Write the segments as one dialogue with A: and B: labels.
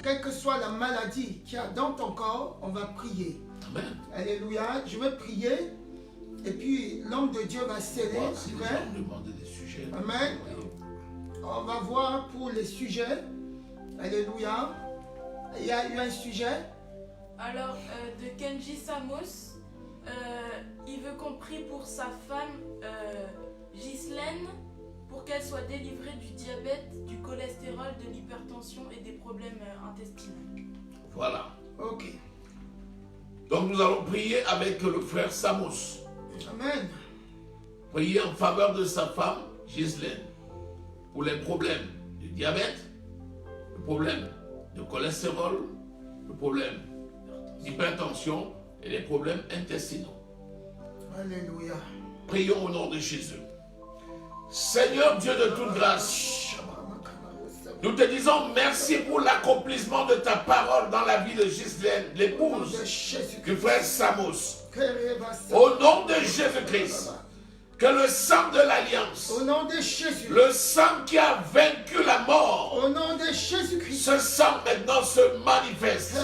A: quelle que soit la maladie qu'il y a dans ton corps, on va prier.
B: Amen.
A: Alléluia. Je vais prier. Et puis l'homme de Dieu va sceller.
B: Si les gens demandent des sujets.
A: Amen. On va voir pour les sujets. Alléluia. Il y a eu un sujet.
C: Alors, de Kenji Samos, il veut qu'on prie pour sa femme Ghislaine, pour qu'elle soit délivrée du diabète, du cholestérol, de l'hypertension et des problèmes intestinaux.
B: Voilà.
A: Ok.
B: Donc nous allons prier avec le frère Samos.
A: Amen.
B: Prier en faveur de sa femme Ghislaine pour les problèmes du diabète, le problème de cholestérol, le problème d'hypertension et les problèmes intestinaux.
A: Alléluia.
B: Prions au nom de Jésus. Seigneur Dieu de toute grâce, nous te disons merci pour l'accomplissement de ta parole dans la vie de Ghislaine, l'épouse du frère Samos. Au nom de Jésus-Christ, que le sang de l'alliance,
A: Au nom de Jésus.
B: le sang qui a vaincu la mort,
A: Au nom de Jésus-Christ.
B: ce sang maintenant se manifeste.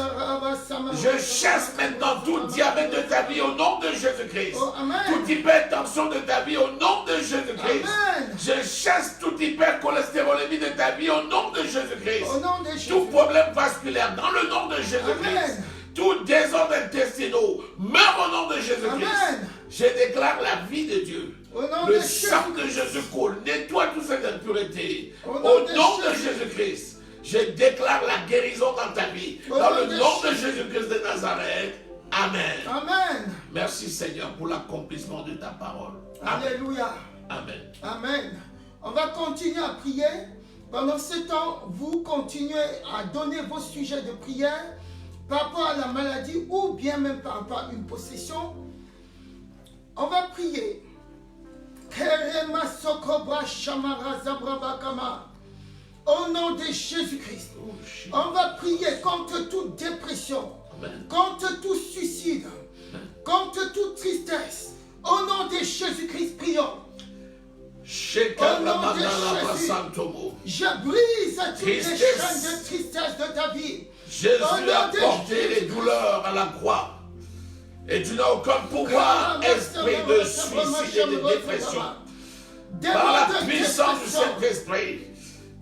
B: Je chasse maintenant tout diabète de ta vie au nom de Jésus-Christ.
A: Oh, amen.
B: Toute hypertension de ta vie au nom de Jésus-Christ.
A: Amen.
B: Je chasse toute hypercholestérolémie de ta vie au nom de Jésus-Christ.
A: Au nom de Jésus.
B: Tout problème vasculaire dans le nom de Jésus-Christ.
A: Amen.
B: Tout désordre intestinaux meurt au nom de Jésus-Christ.
A: Amen.
B: Je déclare la vie de Dieu.
A: Au nom
B: Le
A: de
B: sang de
A: Jésus.
B: Jésus coule, nettoie toute cette impureté.
A: Au
B: Au
A: nom
B: nom
A: de
B: de Jésus-Christ, je déclare la guérison dans ta vie.
A: Au
B: Dans
A: nom
B: le
A: de
B: nom de Jésus-Christ de Nazareth. Amen.
A: Amen.
B: Merci Seigneur pour l'accomplissement de ta parole. Amen.
A: Alléluia.
B: Amen.
A: Amen. On va continuer à prier. Pendant ce temps, vous continuez à donner vos sujets de prière par rapport à la maladie ou bien même par rapport à une possession. On va prier. Au nom de Jésus-Christ, on va prier contre toute dépression,
B: Amen.
A: contre tout suicide, contre toute tristesse. Au nom de Jésus-Christ, prions. Au nom de Jésus, je brise toutes les chaînes de tristesse de ta vie.
B: Jésus
A: Au nom
B: a
A: de
B: porté les
A: Jésus-Christ.
B: douleurs à la croix. Et tu n'as aucun pouvoir, esprit de suicide et de dépression. Par la puissance du Saint-Esprit,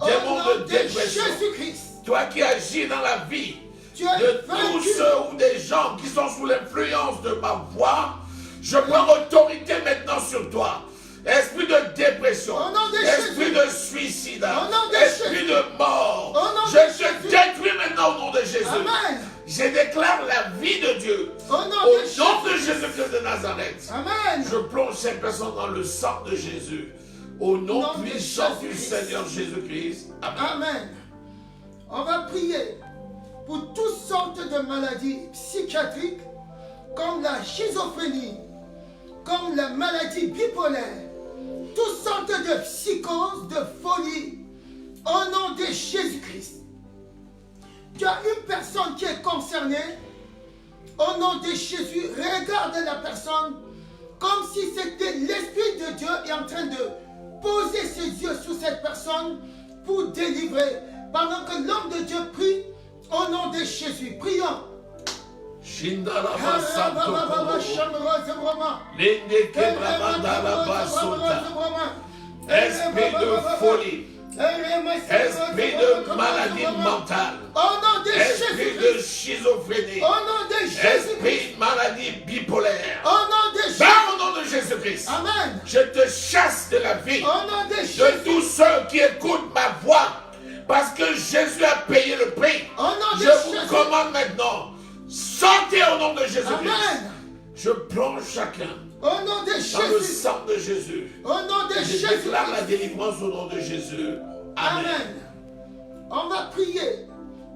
B: démon de dépression,
A: Jésus-Christ,
B: toi qui agis dans la vie
A: tu es
B: de tous
A: vaincu.
B: ceux ou des gens qui sont sous l'influence de ma voix, je prends autorité maintenant sur toi. Esprit de dépression,
A: Au nom de
B: esprit
A: Jésus.
B: de suicide,
A: Au nom de
B: esprit
A: Jésus.
B: de mort,
A: Au nom
B: je
A: de
B: te
A: Jésus.
B: détruis maintenant au nom de Jésus.
A: Amen.
B: Je déclare la vie de Dieu
A: Au nom
B: au
A: de
B: nom de
A: Jésus.
B: Jésus-Christ de Nazareth.
A: Amen.
B: Je plonge ces personnes dans le sang de Jésus. Au nom
A: Nom de
B: puissant du
A: Jésus-Christ.
B: Seigneur Jésus-Christ. Amen.
A: Amen. On va prier pour toutes sortes de maladies psychiatriques, comme la schizophrénie, comme la maladie bipolaire, toutes sortes de psychoses, de folie, au nom de Jésus-Christ. Tu as une personne qui est concernée, au nom de Jésus, regarde la personne comme si c'était l'Esprit de Dieu est en train de poser ses yeux sur cette personne pour délivrer. Pendant que l'homme de Dieu prie, au nom de Jésus, prions.
B: Shindaraba Santokomo. Lende Kebrabandalaba Sota. Esprit de folie. Esprit de maladie mentale.
A: Au nom de
B: Esprit de
A: Jésus.
B: schizophrénie.
A: Au nom de Jésus.
B: Esprit de maladie bipolaire.
A: Au nom de Jésus.
B: Par au nom de Jésus-Christ.
A: Amen.
B: Je te chasse de la vie.
A: Au nom de
B: De
A: Jésus.
B: tous ceux qui écoutent ma voix. Parce que Jésus a payé le prix.
A: Au nom de
B: Je vous
A: Jésus.
B: commande maintenant. Sortez au nom de Jésus-Christ.
A: Amen.
B: Je plonge chacun
A: Au nom de
B: dans le
A: Jésus.
B: sang de Jésus.
A: Au nom de
B: Je
A: Jésus.
B: déclare la délivrance au nom de Jésus. Amen.
A: Amen. On va prier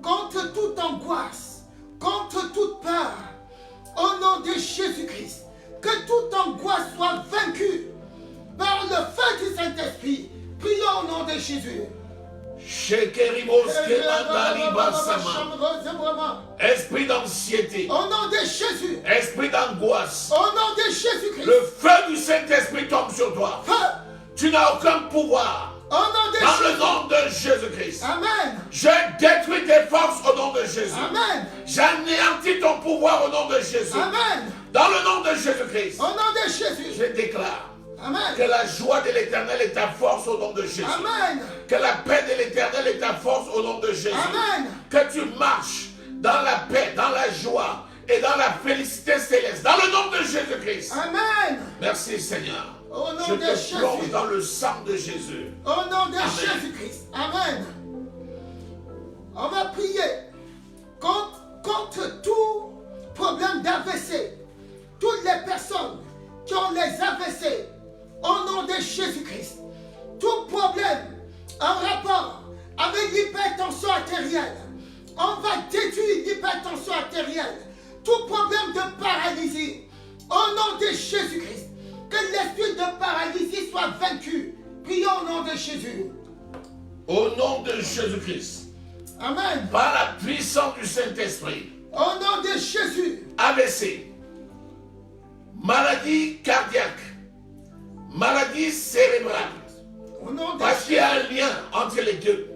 A: contre toute angoisse, contre toute peur, au nom de Jésus-Christ. Que toute angoisse soit vaincue par le feu du Saint-Esprit. Prions au nom de Jésus.
B: Esprit d'anxiété,
A: Au nom de Jésus.
B: esprit d'angoisse,
A: Au nom de Jésus-Christ.
B: le feu du Saint-Esprit tombe sur toi.
A: Feu.
B: Tu n'as aucun pouvoir
A: Au nom de
B: dans le
A: Jésus.
B: nom de Jésus-Christ.
A: Amen.
B: Je détruis tes forces au nom de Jésus.
A: Amen.
B: J'anéantis ton pouvoir au nom de Jésus.
A: Amen.
B: Dans le nom de Jésus-Christ.
A: Au nom de Jésus.
B: Je déclare
A: Amen.
B: que la joie de l'Éternel est ta force au nom de Jésus.
A: Amen.
B: Que la paix de l'Éternel est ta force au nom de Jésus.
A: Amen.
B: Que tu marches dans la paix, dans la joie et dans la félicité céleste. Dans le nom de Jésus-Christ.
A: Amen.
B: Merci Seigneur.
A: Au nom
B: Je
A: de
B: te plonge
A: Jésus.
B: dans le sang de Jésus.
A: Au nom de
B: Amen.
A: Jésus-Christ. Amen. On va prier contre tout problème d'AVC. Toutes les personnes qui ont les AVC, au nom de Jésus-Christ. Tout problème en rapport avec l'hypertension artérielle, on va détruire l'hypertension artérielle. Tout problème de paralysie, au nom de Jésus-Christ. Que l'esprit de paralysie soit vaincu. Prions au nom de Jésus.
B: Au nom de Jésus-Christ.
A: Amen.
B: Par la puissance du Saint-Esprit.
A: Au nom de Jésus.
B: AVC. Maladie cardiaque. Maladie cérébrale.
A: Au nom de
B: Parce qu'il y a
A: Jésus.
B: un lien entre les deux.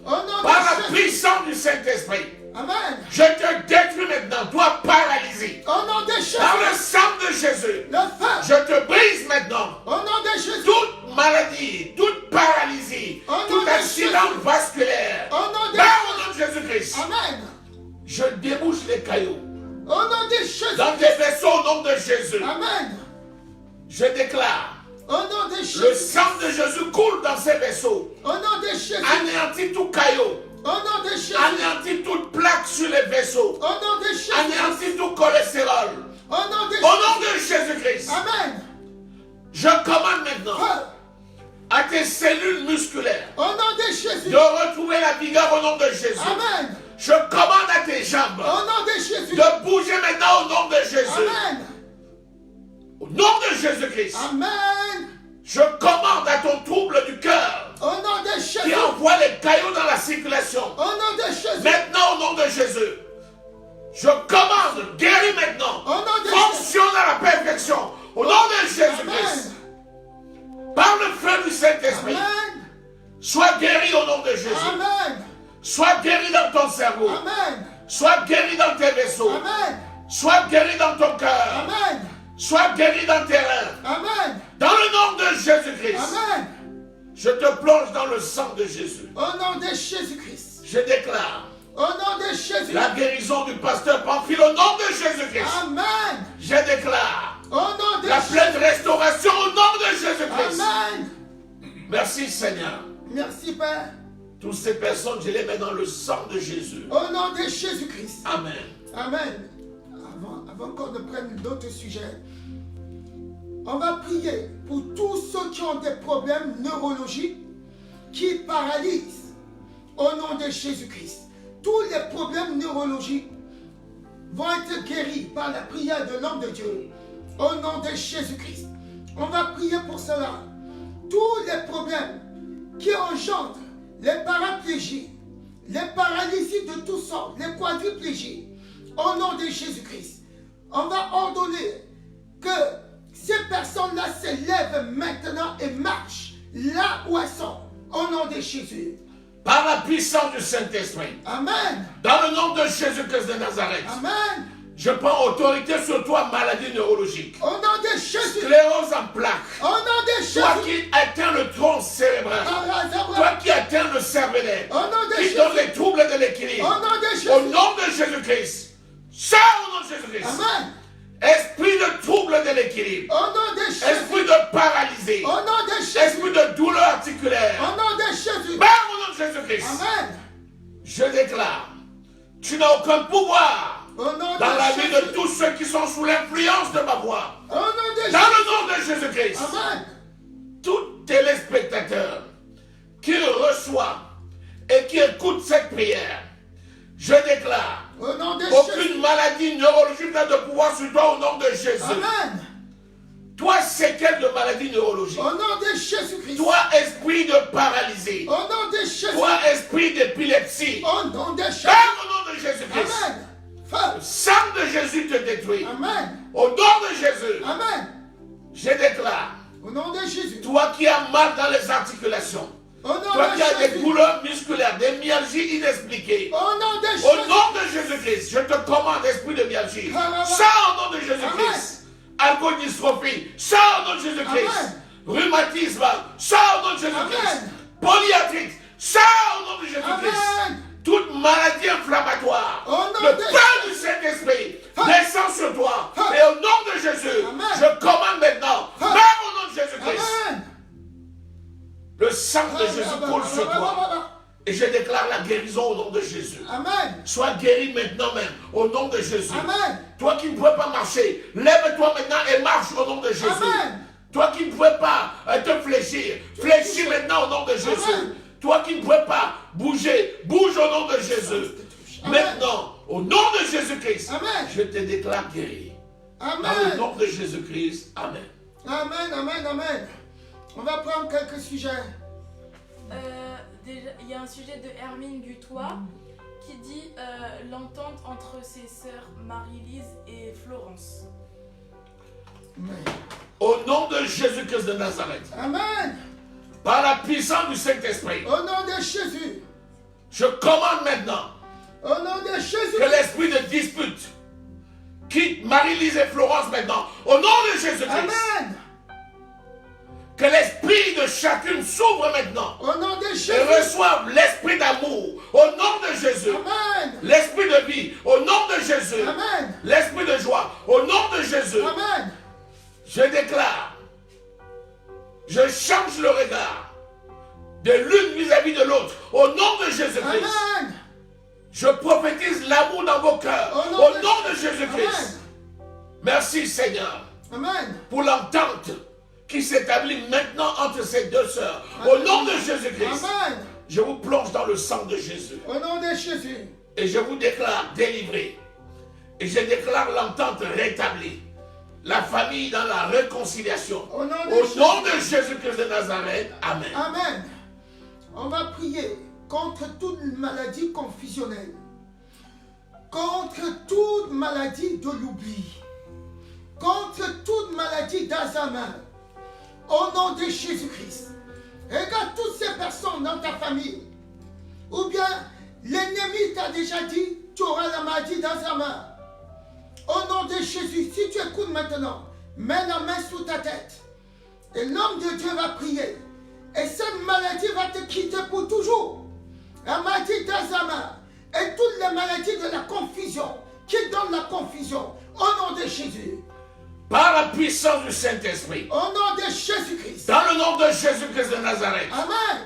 A: Au nom
B: Par
A: de
B: la
A: Jésus.
B: puissance du Saint-Esprit.
A: Amen.
B: Je te détruis maintenant, toi paralysé.
A: Au nom de Jésus.
B: Par le sang de Jésus.
A: Le feu.
B: Je te brise maintenant.
A: Au nom de Jésus.
B: Toute maladie, toute paralysie,
A: Au nom
B: tout
A: de
B: accident
A: Jésus.
B: vasculaire.
A: Au nom de
B: Dans
A: Jésus.
B: le nom de Jésus-Christ.
A: Amen.
B: Je débouche les cailloux
A: Au nom de Jésus.
B: dans tes vaisseaux au nom de Jésus.
A: Amen.
B: Je déclare,
A: Au nom de Jésus.
B: le sang de Jésus coule dans ces vaisseaux.
A: Au nom de Jésus.
B: Anéantis tout caillot.
A: Au nom de Jésus.
B: Anéantis toute plaque sur les vaisseaux.
A: Au nom de Jésus.
B: Anéantis tout cholestérol.
A: Au nom de
B: Au nom
A: Jésus.
B: de Jésus-Christ.
A: Amen.
B: Je commande maintenant
A: Feu.
B: à tes cellules musculaires
A: Au nom de Jésus.
B: de retrouver la vigueur au nom de Jésus.
A: Amen.
B: Je commande à tes jambes
A: Au nom de Jésus.
B: de bouger maintenant au nom de Jésus.
A: Amen.
B: Au nom de Jésus-Christ.
A: Amen.
B: Je commande à ton trouble du cœur
A: Au nom de
B: qui
A: Jésus.
B: envoie les cailloux dans la circulation.
A: Au nom de Jésus.
B: Maintenant au nom de Jésus. Je commande, guéris maintenant.
A: Au nom de Jésus.
B: Fonctionne à la perfection. Au nom de Jésus-Christ.
A: Amen.
B: Par le feu du Saint-Esprit.
A: Amen.
B: Sois guéri au nom de Jésus.
A: Amen.
B: Sois guéri dans ton cerveau.
A: Amen.
B: Sois guéri dans tes vaisseaux.
A: Amen.
B: Sois guéri dans ton cœur.
A: Amen.
B: Sois guéri dans tes reins.
A: Amen.
B: Dans le nom de Jésus-Christ.
A: Amen.
B: Je te plonge dans le sang de Jésus.
A: Au nom de Jésus-Christ.
B: Je déclare
A: Au nom de Jésus.
B: la guérison du pasteur Pamphile au nom de Jésus-Christ.
A: Amen.
B: Je déclare
A: Au nom de
B: la
A: Jésus.
B: pleine restauration au nom de Jésus-Christ.
A: Amen.
B: Merci Seigneur.
A: Merci Père.
B: Toutes ces personnes, je les mets dans le sang de Jésus.
A: Au nom de Jésus-Christ.
B: Amen.
A: Amen. Avant qu'on ne prenne d'autres sujets, on va prier pour tous ceux qui ont des problèmes neurologiques qui paralysent. Au nom de Jésus-Christ. Tous les problèmes neurologiques vont être guéris par la prière de l'homme de Dieu. Au nom de Jésus-Christ. On va prier pour cela. Tous les problèmes qui engendrent les paraplégies, les paralysies de toutes sortes, les quadriplégies, au nom de Jésus-Christ. On va ordonner que ces personnes-là se lèvent maintenant et marchent là où elles sont, au nom de Jésus.
B: Par la puissance du Saint-Esprit.
A: Amen.
B: Dans le nom de Jésus-Christ de Nazareth.
A: Amen.
B: Je prends autorité sur toi, maladie neurologique.
A: Au nom de Jésus.
B: Sclérose en plaques.
A: Au nom de Jésus.
B: Toi qui atteins le tronc cérébral. Toi qui atteins le cervelet.
A: Au nom de
B: Qui
A: Jésus.
B: donne les troubles de
A: Au
B: l'équilibre.
A: nom de Jésus.
B: Au nom de Jésus-Christ. Sors au nom de Jésus-Christ.
A: Amen.
B: Esprit de trouble de l'équilibre.
A: Au nom de Jésus.
B: Esprit de paralysé.
A: Au nom de Jésus.
B: Esprit de douleur articulaire.
A: Au nom de Jésus.
B: Père, au nom de Jésus-Christ.
A: Amen.
B: Je déclare, tu n'as aucun pouvoir
A: Au nom
B: dans la
A: de
B: vie
A: Jésus.
B: de tous ceux qui sont sous l'influence de ma voix.
A: Au nom de
B: Dans
A: Jésus.
B: le nom de Jésus-Christ.
A: Amen.
B: Tout téléspectateur qui reçoit et qui écoute cette prière, je déclare,
A: Au nom de Jésus.
B: aucune maladie neurologique n'a de pouvoir sur toi au nom de Jésus.
A: Amen.
B: Toi, séquelle de maladie neurologique.
A: Au nom de Jésus-Christ.
B: Toi, esprit de paralysé.
A: Au nom de Jésus.
B: Toi, esprit d'épilepsie.
A: Au nom de Jésus.
B: Père, au nom de Jésus-Christ.
A: Amen.
B: Le
A: Feu.
B: sang de Jésus te détruit.
A: Amen.
B: Au nom de Jésus,
A: Amen.
B: je déclare,
A: Au nom de Jésus.
B: toi qui as mal dans les articulations,
A: Au nom
B: toi
A: de
B: qui as des
A: Jésus.
B: douleurs musculaires, des myalgies inexpliquées,
A: Au nom de
B: au
A: Jésus.
B: nom de Jésus-Christ, je te commande, esprit de myalgie, sors au nom de Jésus-Christ. Algodystrophie, sors au nom de Jésus-Christ. Rhumatisme, sors au nom de Jésus-Christ. Polyarthrite, sors au nom de Jésus-Christ. Toute maladie inflammatoire, le feu du Saint-Esprit descend sur toi. Et au nom de Jésus, je commande maintenant, meurs au nom de Jésus-Christ. Le sang de Jésus coule sur toi. Et je déclare la guérison au nom de Jésus.
A: Amen.
B: Sois guéri maintenant même, au nom de Jésus.
A: Amen.
B: Toi qui ne pouvais pas marcher, lève-toi maintenant et marche au nom de Jésus.
A: Amen.
B: Toi qui ne pouvais pas te fléchir, fléchis maintenant au nom de Jésus.
A: Amen.
B: Toi qui ne pouvais pas bouger, bouge au nom de Jésus.
A: Amen.
B: Maintenant, au nom de Jésus-Christ,
A: Amen.
B: je te déclare guéri. Dans le
A: Amen.
B: nom de Jésus-Christ, Amen.
A: Amen, amen, amen. On va prendre quelques sujets.
C: Déjà, il y a un sujet de Hermine Gutois qui dit l'entente entre ses sœurs Marie-Lise et Florence.
A: Amen.
B: Au nom de Jésus-Christ de Nazareth,
A: Amen.
B: par la puissance du Saint-Esprit,
A: Au nom de Jésus.
B: je commande maintenant
A: Au nom de Jésus.
B: que l'esprit de dispute quitte Marie-Lise et Florence maintenant. Au nom de Jésus-Christ.
A: Amen.
B: Que l'esprit de chacune s'ouvre maintenant.
A: Au nom de Jésus.
B: Et reçoive l'esprit d'amour. Au nom de Jésus.
A: Amen.
B: L'esprit de vie. Au nom de Jésus.
A: Amen.
B: L'esprit de joie. Au nom de Jésus.
A: Amen.
B: Je déclare. Je change le regard de l'une vis-à-vis de l'autre. Au nom de Jésus-Christ.
A: Amen.
B: Je prophétise l'amour dans vos cœurs.
A: Au
B: Au
A: nom
B: nom
A: de
B: de Jésus-Christ. Merci Seigneur
A: Amen.
B: pour l'entente qui s'établit maintenant entre ces deux sœurs. Au nom de Jésus-Christ.
A: Amen.
B: Je vous plonge dans le sang de Jésus.
A: Au nom de Jésus.
B: Et je vous déclare délivré. Et je déclare l'entente rétablie. La famille dans la réconciliation.
A: Au nom de
B: Au
A: Jésus.
B: nom de Jésus-Christ de Nazareth. Amen.
A: Amen. On va prier contre toute maladie confusionnelle. Contre toute maladie de l'oubli. Contre toute maladie d'Alzheimer. Au nom de Jésus-Christ. Regarde toutes ces personnes dans ta famille. Ou bien l'ennemi t'a déjà dit, tu auras la maladie d'Alzheimer. Au nom de Jésus, si tu écoutes maintenant, mets la main sous ta tête. Et l'homme de Dieu va prier. Et cette maladie va te quitter pour toujours. La maladie d'Alzheimer et toutes les maladies de la confusion qui donnent la confusion. Au nom de Jésus.
B: Par la puissance du Saint-Esprit.
A: Au nom de Jésus-Christ.
B: Dans le nom de Jésus-Christ de Nazareth.
A: Amen.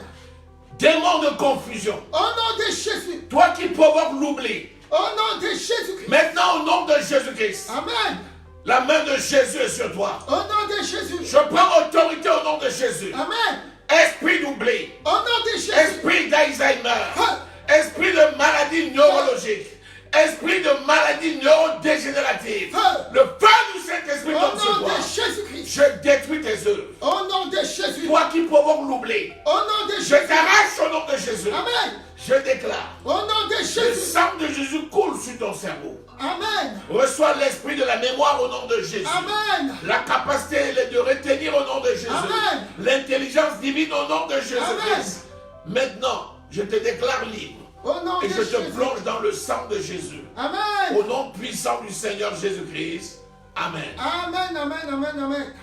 B: Démon de confusion.
A: Au nom de Jésus.
B: Toi qui provoques l'oubli.
A: Au nom de Jésus-Christ.
B: Maintenant au nom de Jésus-Christ.
A: Amen.
B: La main de Jésus est sur toi.
A: Au nom de Jésus.
B: Je prends autorité au nom de Jésus.
A: Amen.
B: Esprit d'oubli.
A: Au nom de Jésus.
B: Esprit d'Alzheimer. Esprit de maladie neurologique. Esprit de maladie neurodégénérative. Le feu du Saint-Esprit
A: Au
B: tombe sur
A: nom
B: toi.
A: de Jésus-Christ.
B: Je détruis tes œuvres.
A: Au nom de Jésus.
B: Toi qui provoques l'oubli.
A: Au nom de
B: Je
A: Jésus.
B: t'arrache au nom de Jésus.
A: Amen.
B: Je déclare.
A: Au nom de
B: Le
A: Jésus.
B: sang de Jésus coule sur ton cerveau.
A: Amen.
B: Reçois l'esprit de la mémoire au nom de Jésus.
A: Amen.
B: La capacité de retenir au nom de Jésus.
A: Amen.
B: L'intelligence divine au nom de Jésus-Christ. Maintenant, je te déclare libre.
A: Au nom
B: Et
A: de
B: je te
A: Jésus.
B: plonge dans le sang de Jésus.
A: Amen.
B: Au nom puissant du Seigneur Jésus-Christ. Amen.
A: Amen, amen, amen, amen.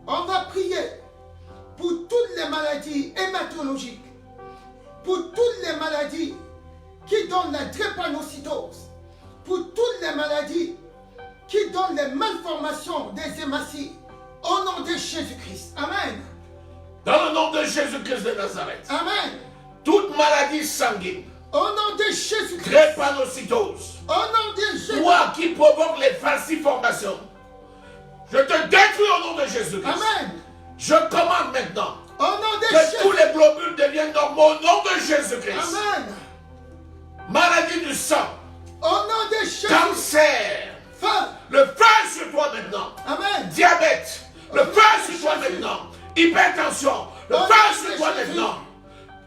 A: On va prier pour toutes les maladies hématologiques, pour toutes les maladies qui donnent la drépanocytose, pour toutes les maladies qui donnent les malformations des hématies, au nom de Jésus-Christ. Amen.
B: Dans le nom de Jésus-Christ de Nazareth.
A: Amen.
B: Toute maladie sanguine,
A: Au nom de Jésus-Christ.
B: drépanocytose,
A: Au nom de Jésus.
B: toi qui provoques les falsiformations, je te détruis au nom de Jésus-Christ.
A: Amen.
B: Je commande maintenant
A: Au nom de
B: que tous
A: Jésus.
B: les globules deviennent normaux au nom de Jésus-Christ.
A: Amen.
B: Maladie du sang,
A: Au nom de Jésus.
B: cancer,
A: Feu.
B: le feu sur toi maintenant.
A: Amen.
B: Diabète, le feu sur toi maintenant. Hypertension, le
A: Au nom
B: feu
A: de
B: sur toi
A: Jésus.
B: maintenant.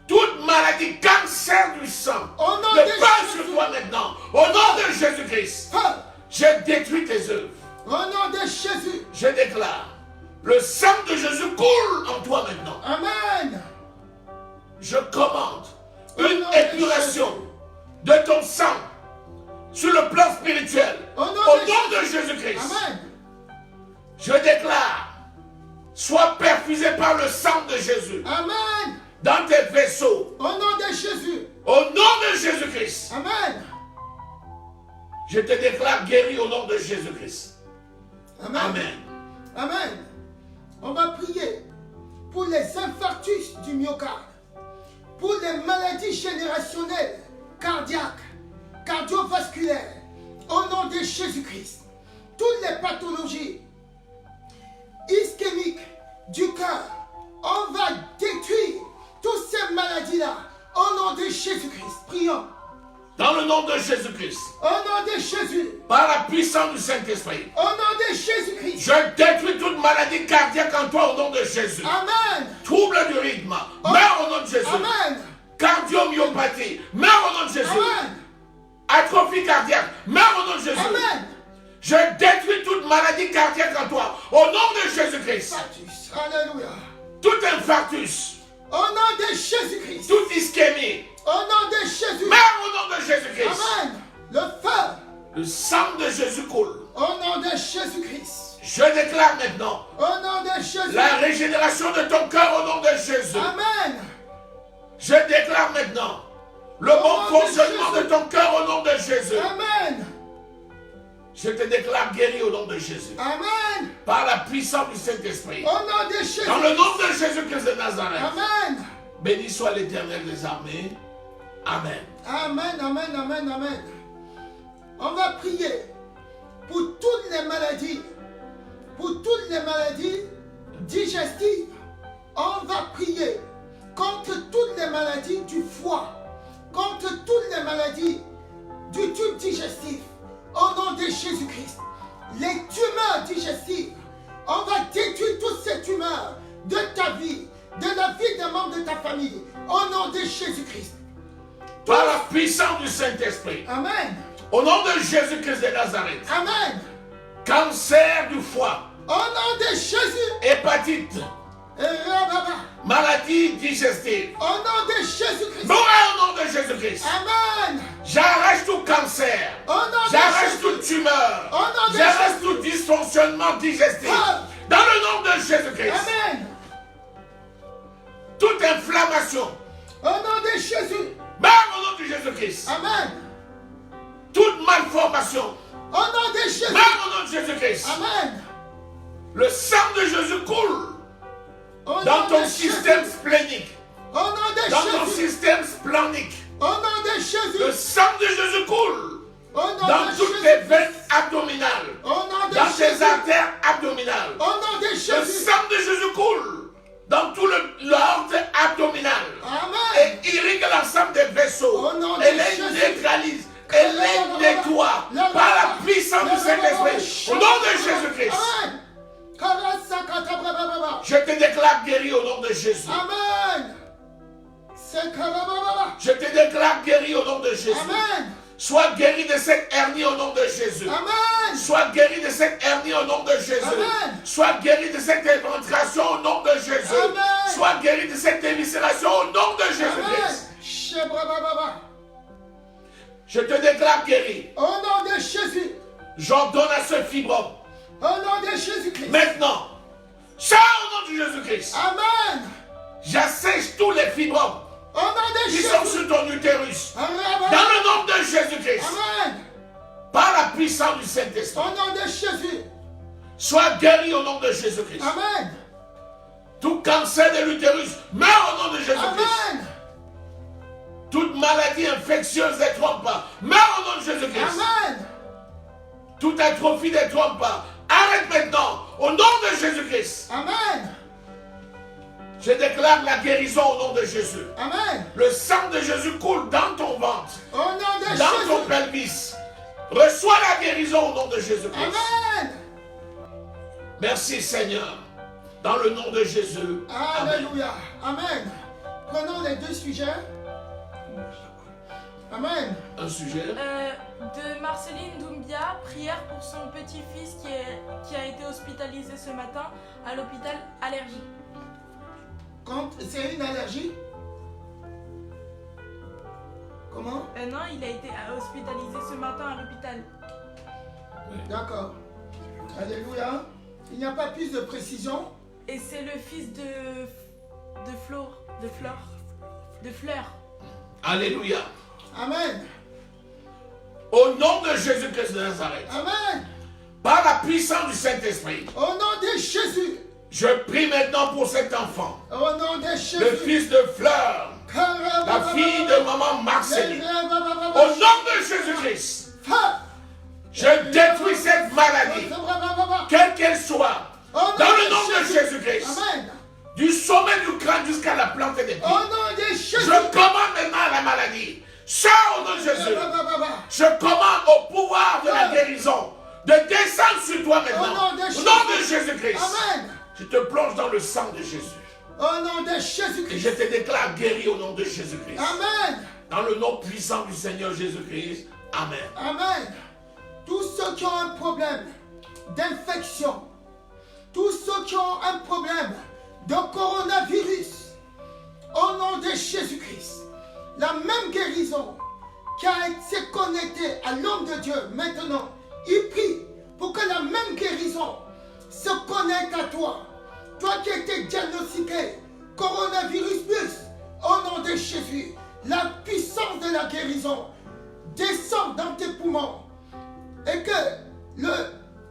B: Toute maladie, cancer du sang,
A: Au nom
B: le
A: de
B: feu
A: Jésus.
B: sur toi maintenant. Au nom de Jésus-Christ,
A: Feu.
B: je détruis tes œuvres.
A: Au nom de Jésus.
B: Je déclare, le sang de Jésus coule en toi maintenant.
A: Amen.
B: Je commande
A: Au
B: une
A: nom de
B: épuration de ton sang sur le plan spirituel.
A: Au nom
B: de Jésus-Christ.
A: Amen.
B: Je déclare, sois perfusé par le sang de Jésus
A: Amen.
B: dans tes vaisseaux.
A: Au nom de Jésus.
B: Au nom de Jésus-Christ.
A: Amen.
B: Je te déclare guéri au nom de Jésus-Christ.
A: Amen.
B: Amen.
A: Amen. On va prier pour les infarctus du myocarde, pour les maladies générationnelles, cardiaques, cardiovasculaires, au nom de Jésus-Christ. Toutes les pathologies ischémiques du cœur, on va détruire toutes ces maladies-là au nom de Jésus-Christ. Prions.
B: Dans le nom de Jésus-Christ.
A: Au nom de Jésus.
B: Par la puissance du Saint-Esprit.
A: Au nom de Jésus-Christ.
B: Je détruis toute maladie cardiaque en toi au nom de Jésus.
A: Amen.
B: Trouble du rythme. Meurs au nom de Jésus.
A: Amen.
B: Cardiomyopathie. Meurs au nom de Jésus.
A: Amen.
B: Atrophie cardiaque. Meurs au nom de Jésus.
A: Amen.
B: Je détruis toute maladie cardiaque en toi au nom de Jésus-Christ.
A: Infarctus. Alléluia.
B: Tout infarctus.
A: Au nom de Jésus-Christ.
B: Toute ischémie.
A: Au nom de Jésus.
B: Meurs au nom de Jésus-Christ.
A: Amen. Le feu.
B: Le sang de Jésus coule.
A: Au nom de Jésus-Christ.
B: Je déclare maintenant
A: Au nom de Jésus.
B: la régénération de ton cœur au nom de Jésus.
A: Amen.
B: Je déclare maintenant le bon fonctionnement de ton cœur au nom de Jésus.
A: Amen.
B: Je te déclare guéri au nom de Jésus.
A: Amen.
B: Par la puissance du Saint-Esprit.
A: Au nom de Jésus.
B: Dans le nom de Jésus-Christ de Nazareth.
A: Amen.
B: Béni soit l'Éternel des armées. Amen.
A: Amen, amen, amen, amen. On va prier pour toutes les maladies, digestives. On va prier contre toutes les maladies du foie, contre toutes les maladies du tube digestif. Au nom de Jésus-Christ. Les tumeurs digestives, on va détruire toutes ces tumeurs de ta vie, de la vie des membres de ta famille. Au nom de Jésus-Christ.
B: Par la puissance du Saint-Esprit.
A: Amen.
B: Au nom de Jésus-Christ de Nazareth.
A: Amen.
B: Cancer du foie.
A: Au nom de Jésus.
B: Hépatite. Maladie digestive.
A: Au nom de Jésus-Christ.
B: Mourez au nom de Jésus-Christ.
A: Amen.
B: J'arrache tout cancer.
A: Au nom de
B: J'arrache
A: Jésus.
B: toute tumeur.
A: Au nom de
B: J'arrache
A: Jésus.
B: tout dysfonctionnement digestif.
A: Ah.
B: Dans le nom de Jésus-Christ.
A: Amen.
B: Toute inflammation.
A: Au nom de Jésus.
B: Meurs au nom de Jésus-Christ.
A: Amen.
B: Toute malformation.
A: Au nom de Jésus.
B: Meurs au nom de Jésus-Christ.
A: Amen.
B: Le sang de Jésus coule
A: Au nom
B: dans ton
A: de
B: système
A: Jésus.
B: splénique.
A: Au nom de
B: Dans ton
A: Jésus.
B: système splénique.
A: Au nom de Jésus.
B: Le sang de Jésus coule
A: Au nom
B: dans
A: de
B: toutes
A: Jésus.
B: tes veines abdominales.
A: Au nom de
B: Dans tes
A: Jésus.
B: artères abdominales.
A: Au nom de
B: Le
A: Jésus.
B: sang de Jésus coule dans tout l'ordre abdominal.
A: Amen.
B: Et irrigue l'ensemble des vaisseaux.
A: Au nom de
B: Et les
A: Jésus.
B: neutralise. Et les nettoie par la puissance du Saint-Esprit. Au nom de Jésus-Christ.
A: Amen. Karasakatabababa.
B: Je te déclare guéri au nom de Jésus.
A: Amen. Sekarabababa.
B: Je te déclare guéri au nom de Jésus.
A: Amen.
B: Sois guéri de cette hernie au nom de Jésus.
A: Amen.
B: Sois guéri de cette hernie au nom de Jésus.
A: Amen.
B: Sois guéri de cette éventration au nom de Jésus.
A: Amen.
B: Sois guéri de cette éviscération au nom de
A: Amen.
B: Jésus-Christ.
A: Shebrabababa.
B: Je te déclare guéri.
A: Au nom de Jésus.
B: J'ordonne à ce fibrome.
A: Au nom de Jésus-Christ.
B: Maintenant, sors au nom de Jésus-Christ.
A: Amen.
B: J'assèche tous les fibromes
A: Au nom de
B: qui
A: Jésus.
B: sont sur ton utérus. Dans
A: Amen.
B: le nom de Jésus-Christ.
A: Amen.
B: Par la puissance du Saint-Esprit.
A: Au nom de Jésus.
B: Sois guéri au nom de Jésus-Christ.
A: Amen.
B: Tout cancer de l'utérus meurt au nom de Jésus-Christ.
A: Amen.
B: Toute maladie infectieuse des trompes meurt au nom de Jésus-Christ.
A: Amen.
B: Toute atrophie des trompes arrête maintenant au nom de Jésus-Christ.
A: Amen.
B: Je déclare la guérison au nom de Jésus.
A: Amen.
B: Le sang de Jésus coule dans ton ventre,
A: Au nom de
B: dans ton
A: Jésus.
B: pelvis. Reçois la guérison au nom de Jésus-Christ.
A: Amen.
B: Merci Seigneur. Dans le nom de Jésus. Amen.
A: Alléluia. Amen. Prenons les deux sujets. Amen.
B: Un sujet.
C: De Marceline Doumbia, prière pour son petit-fils qui a été hospitalisé ce matin à l'hôpital allergie.
A: C'est une allergie. Comment?
C: Non, il a été hospitalisé ce matin à l'hôpital.
A: D'accord. Alléluia. Il n'y a pas plus de précision.
C: Et c'est le fils de Fleur.
B: Alléluia.
A: Amen.
B: Au nom de Jésus-Christ de Nazareth,
A: Amen.
B: par la puissance du Saint-Esprit,
A: Au nom de Jésus.
B: je prie maintenant pour cet enfant,
A: Au nom de Jésus.
B: le fils de Fleur, la fille de maman Marceline. Au nom de Jésus-Christ, je détruis cette maladie, quelle qu'elle soit, dans le nom de Jésus-Christ,
A: Amen.
B: du sommet du crâne jusqu'à la plante des pieds.
A: Au nom de Jésus.
B: Je commande maintenant la maladie. Sors au nom de Jésus. Je commande au pouvoir de la guérison de descendre sur toi maintenant. Au nom de Jésus-Christ.
A: Amen.
B: Je te plonge dans le sang de Jésus.
A: Au nom de
B: Et
A: Jésus-Christ.
B: je te déclare guéri au nom de Jésus-Christ.
A: Amen.
B: Dans le nom puissant du Seigneur Jésus-Christ. Amen.
A: Amen. Tous ceux qui ont un problème d'infection, tous ceux qui ont un problème de coronavirus, au nom de Jésus-Christ, la même guérison qui a été connectée à l'homme de Dieu, maintenant, il prie pour que la même guérison se connecte à toi. Toi qui as été diagnostiqué coronavirus plus, au nom de Jésus, la puissance de la guérison descend dans tes poumons et que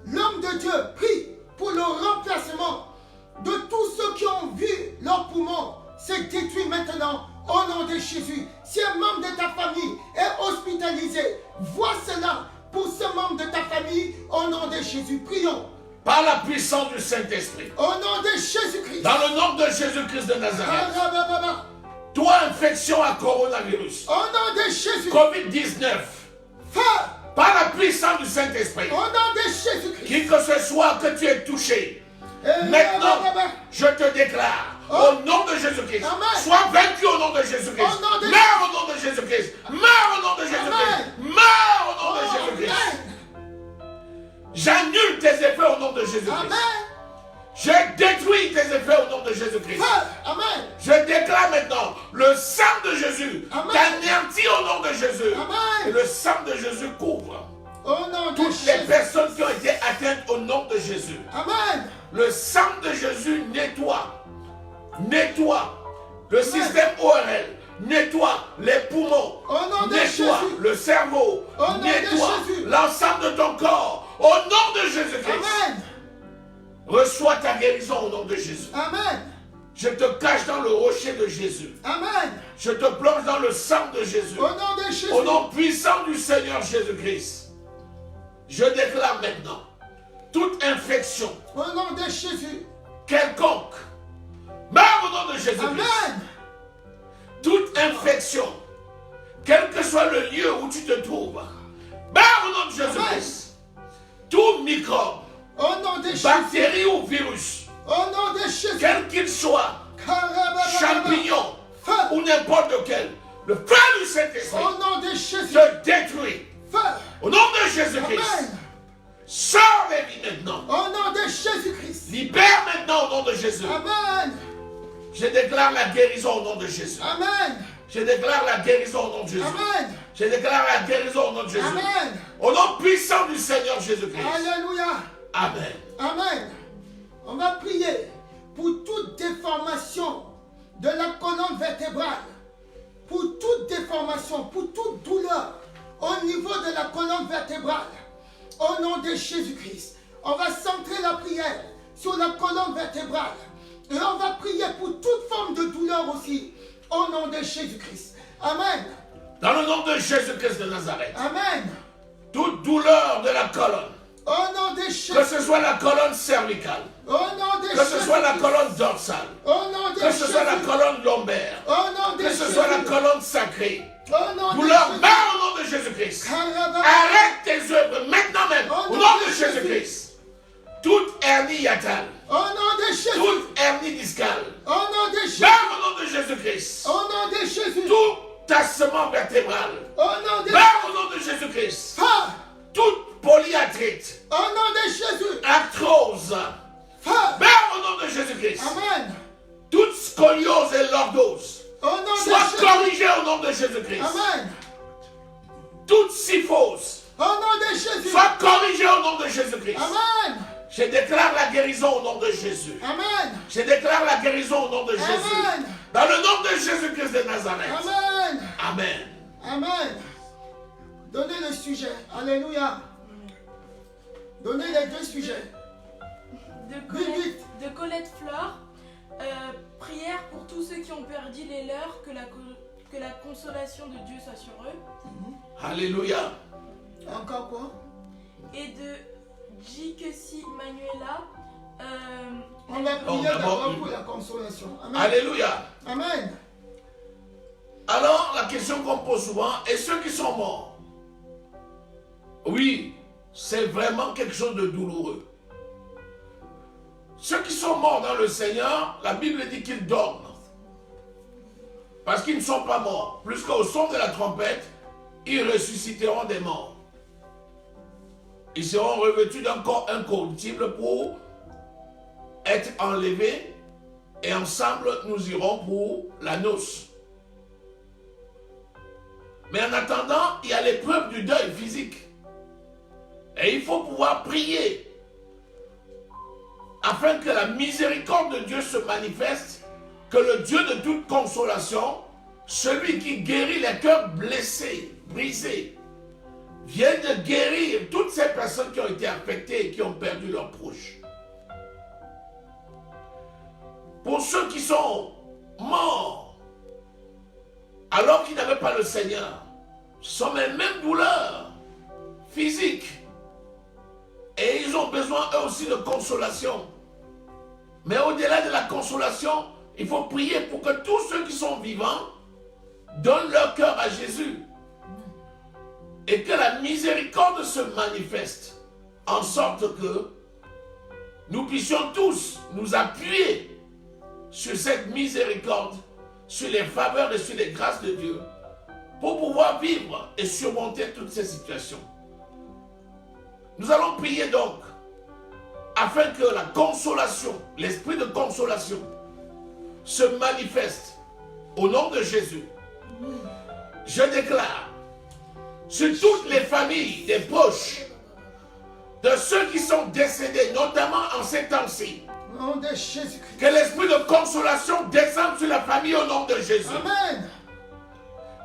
A: l'homme de Dieu prie pour le remplacement de tous ceux qui ont vu leurs poumons se détruire maintenant au nom de Jésus. Si un membre de ta famille est hospitalisé, vois cela pour ce membre de ta famille au nom de Jésus. Prions.
B: Par la puissance du Saint-Esprit.
A: Au nom de Jésus-Christ.
B: Dans le nom de Jésus-Christ de Nazareth. Toi, infection à coronavirus.
A: Au nom de Jésus.
B: Covid-19. Par la puissance du Saint-Esprit.
A: Au nom de Jésus-Christ.
B: Qui que ce soit que tu es touché. Maintenant, je te déclare. Au nom de Jésus-Christ. Sois vaincu au nom de Jésus-Christ. Meurs au nom de Jésus-Christ. Meurs au nom de Jésus-Christ. Meurs au nom de Jésus-Christ. J'annule tes effets au nom de Jésus-Christ. Je détruis tes effets au nom de Jésus-Christ.
A: Amen.
B: Je déclare maintenant le sang de Jésus t'anéantit au nom de Jésus.
A: Amen.
B: Et le sang de Jésus couvre
A: Au nom de
B: toutes
A: Jésus.
B: les personnes qui ont été atteintes au nom de Jésus.
A: Amen.
B: Le sang de Jésus nettoie. Nettoie le système ORL. Nettoie les poumons.
A: Au nom de
B: Nettoie
A: Jésus.
B: le cerveau.
A: Au nom de
B: Nettoie
A: Jésus.
B: l'ensemble de ton corps. Au nom de Jésus-Christ.
A: Amen.
B: Reçois ta guérison au nom de Jésus.
A: Amen.
B: Je te cache dans le rocher de Jésus.
A: Amen.
B: Je te plonge dans le sang de Jésus.
A: Au nom de Jésus.
B: Au nom puissant du Seigneur Jésus-Christ. Je déclare maintenant toute infection
A: Au nom de Jésus.
B: quelconque. Meurs au nom de Jésus-Christ.
A: Amen.
B: Toute infection, quel que soit le lieu où tu te trouves, meurs au nom de Jésus-Christ. Tout microbe,
A: Au nom de Jésus.
B: bactérie ou virus,
A: Au nom de Jésus.
B: quel qu'il soit, champignon
A: Feu.
B: ou n'importe lequel, le feu du Saint-Esprit
A: Au nom de Jésus.
B: te détruit.
A: Feu.
B: Au nom de Jésus-Christ,
A: Amen.
B: sors les vies maintenant.
A: Au nom de Jésus-Christ.
B: Libère maintenant au nom de Jésus.
A: Amen.
B: Je déclare la guérison au nom de Jésus.
A: Amen.
B: Je déclare la guérison au nom de Jésus.
A: Amen.
B: Je déclare la guérison au nom de Jésus.
A: Amen.
B: Au nom puissant du Seigneur Jésus-Christ.
A: Alléluia.
B: Amen.
A: Amen. On va prier pour toute déformation de la colonne vertébrale, pour toute déformation, pour toute douleur au niveau de la colonne vertébrale. Au nom de Jésus-Christ, on va centrer la prière sur la colonne vertébrale. Et on va prier pour toute forme de douleur aussi, au nom de Jésus-Christ. Amen.
B: Dans le nom de Jésus-Christ de Nazareth.
A: Amen.
B: Toute douleur de la colonne,
A: Au nom de Jésus.
B: que ce soit la colonne cervicale,
A: Au nom de
B: que ce soit la colonne dorsale,
A: Au nom de
B: que ce soit la
A: Jésus.
B: colonne lombaire,
A: Au nom de
B: que ce
A: Jésus.
B: soit la colonne sacrée,
A: Au nom de
B: douleur,
A: Jésus.
B: meurs au nom de Jésus-Christ. Arrête tes œuvres maintenant même, au nom de Jésus-Christ. Toute hernie hiatale,
A: Au nom de Jésus.
B: toute hernie discale,
A: Au nom de Jésus.
B: meurs au nom de Jésus-Christ.
A: Au nom de Jésus.
B: Tout tassement vertébral,
A: Au nom de
B: meurs au nom de Jésus-Christ.
A: Feu.
B: Toute polyarthrite,
A: Au nom de Jésus.
B: arthrose,
A: Feu.
B: meurs au nom de Jésus-Christ.
A: Amen.
B: Toute scoliose et lordose,
A: Au nom de
B: sois
A: Jésus.
B: corrigée au nom de Jésus-Christ.
A: Amen.
B: pensée fausse
A: Au nom de Jésus.
B: soit corrigée au nom de Jésus-Christ.
A: Amen.
B: Je déclare la guérison au nom de Jésus.
A: Amen.
B: Je déclare la guérison au nom de Jésus.
A: Amen.
B: Dans le nom de Jésus-Christ de Nazareth.
A: Amen.
B: Amen.
A: Amen. Donnez le sujet. Alléluia. Donnez les deux sujets.
C: De Colette Flore, prière pour tous ceux qui ont perdu les leurs, que la consolation de Dieu soit sur eux.
B: Alléluia.
A: Encore quoi?
C: Et de Jikesi Manuela,
A: On va prier d'abord pour la consolation. Amen.
B: Alléluia.
A: Amen.
B: Alors, la question qu'on pose souvent, et ceux qui sont morts? Oui, c'est vraiment quelque chose de douloureux. Ceux qui sont morts dans le Seigneur, la Bible dit qu'ils dorment. Parce qu'ils ne sont pas morts. Plus qu'au son de la trompette, ils ressusciteront des morts. Ils seront revêtus d'un corps incorruptible pour être enlevés. Et ensemble, nous irons pour la noce. Mais en attendant, il y a l'épreuve du deuil physique. Et il faut pouvoir prier afin que la miséricorde de Dieu se manifeste, que le Dieu de toute consolation, celui qui guérit les cœurs blessés, brisés, vienne de guérir toutes ces personnes qui ont été affectées et qui ont perdu leurs proches. Pour ceux qui sont morts, alors qu'ils n'avaient pas le Seigneur, ce sont les mêmes douleurs physiques. Et ils ont besoin eux aussi de consolation. Mais au-delà de la consolation, il faut prier pour que tous ceux qui sont vivants donnent leur cœur à Jésus. Et que la miséricorde se manifeste. En sorte que nous puissions tous nous appuyer sur cette miséricorde, sur les faveurs et sur les grâces de Dieu, pour pouvoir vivre et surmonter toutes ces situations. Nous allons prier donc, afin que la consolation, l'esprit de consolation, se manifeste au nom de Jésus. Je déclare sur toutes les familles des proches, de ceux qui sont décédés, notamment en ces temps-ci,
A: Au nom de Jésus-Christ.
B: que l'esprit de consolation descende sur la famille au nom de Jésus.
A: Amen.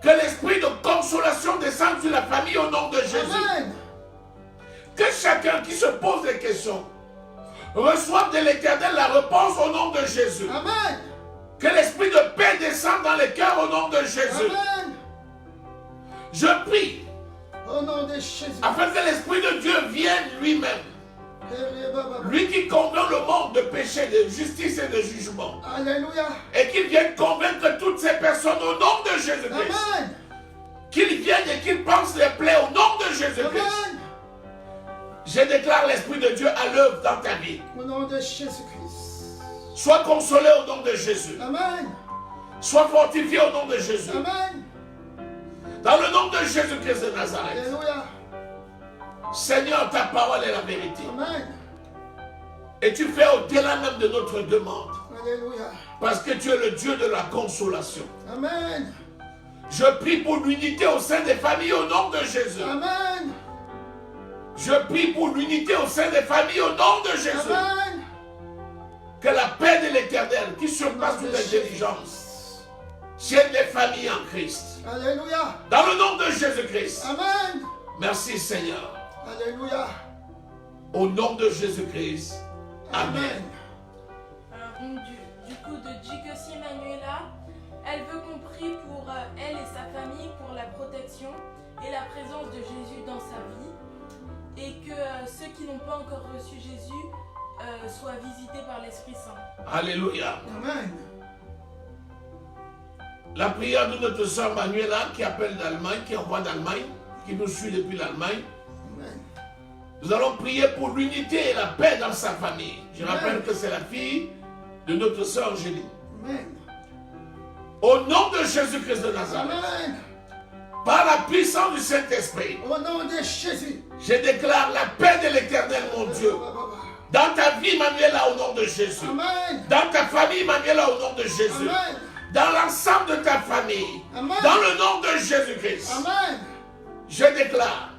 B: Que l'esprit de consolation descende sur la famille au nom de Jésus.
A: Amen.
B: Que chacun qui se pose des questions reçoive de l'Éternel la réponse au nom de Jésus.
A: Amen.
B: Que l'esprit de paix descende dans les cœurs au nom de Jésus.
A: Amen.
B: Je prie
A: Au nom de Jésus.
B: afin que l'esprit de Dieu vienne lui-même. Lui qui convainc le monde de péché, de justice et de jugement.
A: Alléluia.
B: Et qu'il vienne convaincre toutes ces personnes au nom de Jésus-Christ.
A: Amen.
B: Qu'il vienne et qu'il pense les plaies au nom de Jésus-Christ.
A: Amen.
B: Je déclare l'Esprit de Dieu à l'œuvre dans ta vie.
A: Au nom de Jésus-Christ.
B: Sois consolé au nom de Jésus.
A: Amen.
B: Sois fortifié au nom de Jésus.
A: Amen.
B: Dans le nom de Jésus-Christ de Nazareth.
A: Alléluia.
B: Seigneur, ta parole est la vérité.
A: Amen.
B: Et tu fais au-delà même de notre demande.
A: Alléluia.
B: Parce que tu es le Dieu de la consolation.
A: Amen.
B: Je prie pour l'unité au sein des familles au nom de Jésus.
A: Amen.
B: Je prie pour l'unité au sein des familles au nom de Jésus.
A: Amen.
B: Que la paix de l'Éternel, qui surpasse toute intelligence, tienne les familles en Christ.
A: Alléluia.
B: Dans le nom de Jésus-Christ.
A: Amen.
B: Merci Seigneur.
A: Alléluia.
B: Au nom de Jésus-Christ. Amen.
C: Donc, du coup, de Jikesi Manuela, elle veut qu'on prie pour elle et sa famille, pour la protection et la présence de Jésus dans sa vie. Et que ceux qui n'ont pas encore reçu Jésus soient visités par l'Esprit Saint.
B: Alléluia.
A: Amen.
B: La prière de notre sœur Manuela qui appelle d'Allemagne, qui envoie d'Allemagne, qui nous suit depuis l'Allemagne.
A: Amen.
B: Nous allons prier pour l'unité et la paix dans sa famille. Je rappelle que c'est la fille de notre sœur Angélique.
A: Amen.
B: Au nom de Jésus-Christ de Nazareth,
A: Amen.
B: par la puissance du Saint-Esprit,
A: Au nom de Jésus.
B: je déclare la paix de l'Éternel, mon Dieu. Dans ta vie, Manuela, au nom de Jésus.
A: Amen.
B: Dans ta famille, Manuela, au nom de Jésus.
A: Amen.
B: Dans l'ensemble de ta famille.
A: Amen.
B: Dans le nom de Jésus-Christ.
A: Amen.
B: Je déclare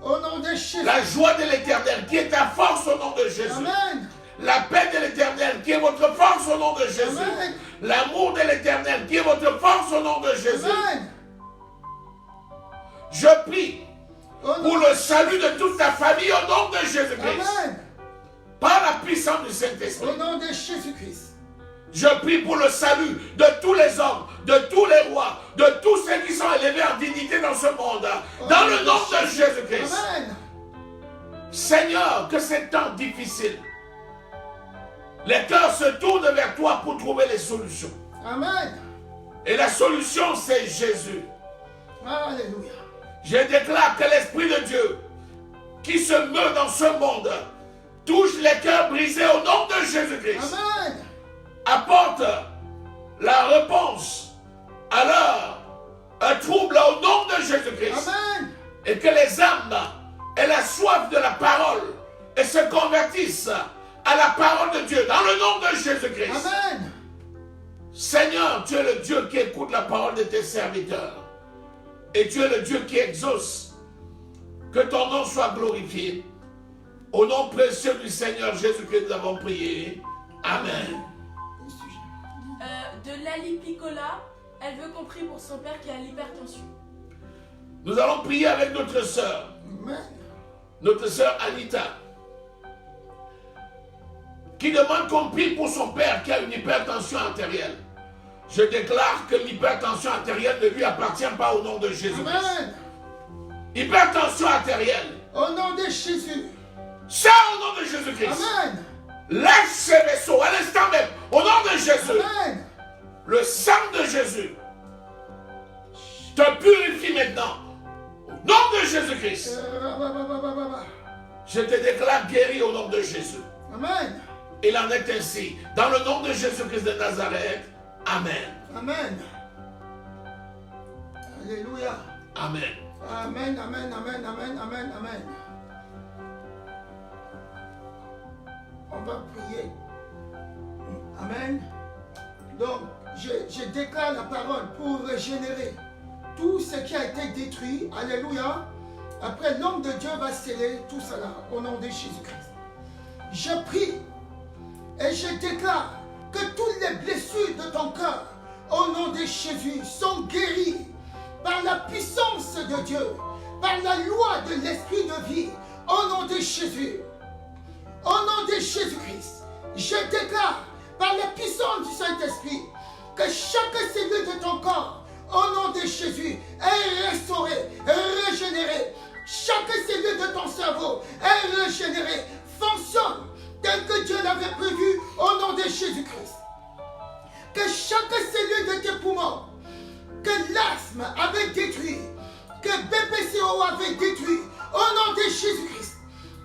A: Au nom de Jésus.
B: la joie de l'Éternel qui est ta force au nom de Jésus.
A: Amen.
B: La paix de l'Éternel qui est votre force au nom de Jésus.
A: Amen.
B: L'amour de l'Éternel qui est votre force au nom de Jésus.
A: Amen.
B: Je prie
A: Au nom
B: pour le salut de toute ta famille au nom de Jésus-Christ.
A: Amen.
B: Par la puissance du
A: Au
B: Saint-Esprit.
A: nom de Jésus-Christ.
B: Je prie pour le salut de tous les hommes, de tous les rois, de tous ceux qui sont élevés en dignité dans ce monde. Dans le nom de Jésus-Christ.
A: Amen.
B: Seigneur, que ces temps difficiles, les cœurs se tournent vers toi pour trouver les solutions.
A: Amen.
B: Et la solution, c'est Jésus.
A: Alléluia.
B: Je déclare que l'Esprit de Dieu qui se meut dans ce monde touche les cœurs brisés au nom de Jésus-Christ.
A: Amen.
B: Apporte la réponse à leur trouble au nom de Jésus-Christ.
A: Amen.
B: Et que les âmes aient la soif de la parole et se convertissent à la parole de Dieu dans le nom de Jésus-Christ.
A: Amen.
B: Seigneur, tu es le Dieu qui écoute la parole de tes serviteurs. Et tu es le Dieu qui exauce. Que ton nom soit glorifié. Au nom précieux du Seigneur Jésus-Christ, nous avons prié. Amen.
C: De Lali Piccola, elle veut qu'on prie pour son père qui a l'hypertension.
B: Nous allons prier avec notre sœur Anita, qui demande qu'on prie pour son père qui a une hypertension artérielle. Je déclare que l'hypertension artérielle ne lui appartient pas au nom de Jésus.
A: Amen.
B: Hypertension artérielle,
A: Au nom de Jésus.
B: ça au nom de Jésus-Christ.
A: Amen.
B: Lâche ces vaisseaux à l'instant même, au nom de Jésus.
A: Amen.
B: Le sang de Jésus te purifie maintenant. Au nom de Jésus-Christ, je te déclare guéri au nom de Jésus.
A: Amen.
B: Il en est ainsi. Dans le nom de Jésus-Christ de Nazareth. Amen.
A: Amen. Alléluia.
B: Amen.
A: Amen, amen, amen, amen, amen, amen. On va prier. Amen. Donc, je déclare la parole pour régénérer tout ce qui a été détruit. Alléluia. Après, l'homme de Dieu va sceller tout cela au nom de Jésus-Christ. Je prie et je déclare que toutes les blessures de ton cœur, au nom de Jésus, sont guéries par la puissance de Dieu, par la loi de l'esprit de vie, au nom de Jésus. Au nom de Jésus-Christ, je déclare par la puissance du Saint-Esprit que chaque cellule de ton corps, au nom de Jésus, est restaurée, régénérée. Chaque cellule de ton cerveau est régénérée, fonctionne tel que Dieu l'avait prévu au nom de Jésus-Christ. Que chaque cellule de tes poumons, que l'asthme avait détruit, que BPCO avait détruit, au nom de Jésus-Christ,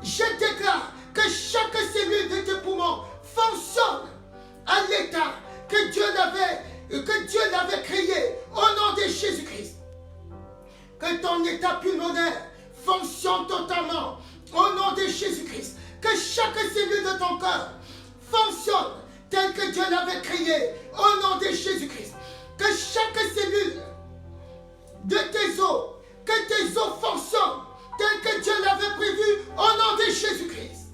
A: je déclare que chaque cellule de tes poumons fonctionne à l'état que Dieu l'avait créé, au nom de Jésus-Christ. Que ton état pulmonaire fonctionne totalement, au nom de Jésus-Christ. Que chaque cellule de ton cœur fonctionne tel que Dieu l'avait créé, au nom de Jésus-Christ. Que chaque cellule de tes os, que tes os fonctionnent tel que Dieu l'avait prévu, au nom de Jésus-Christ.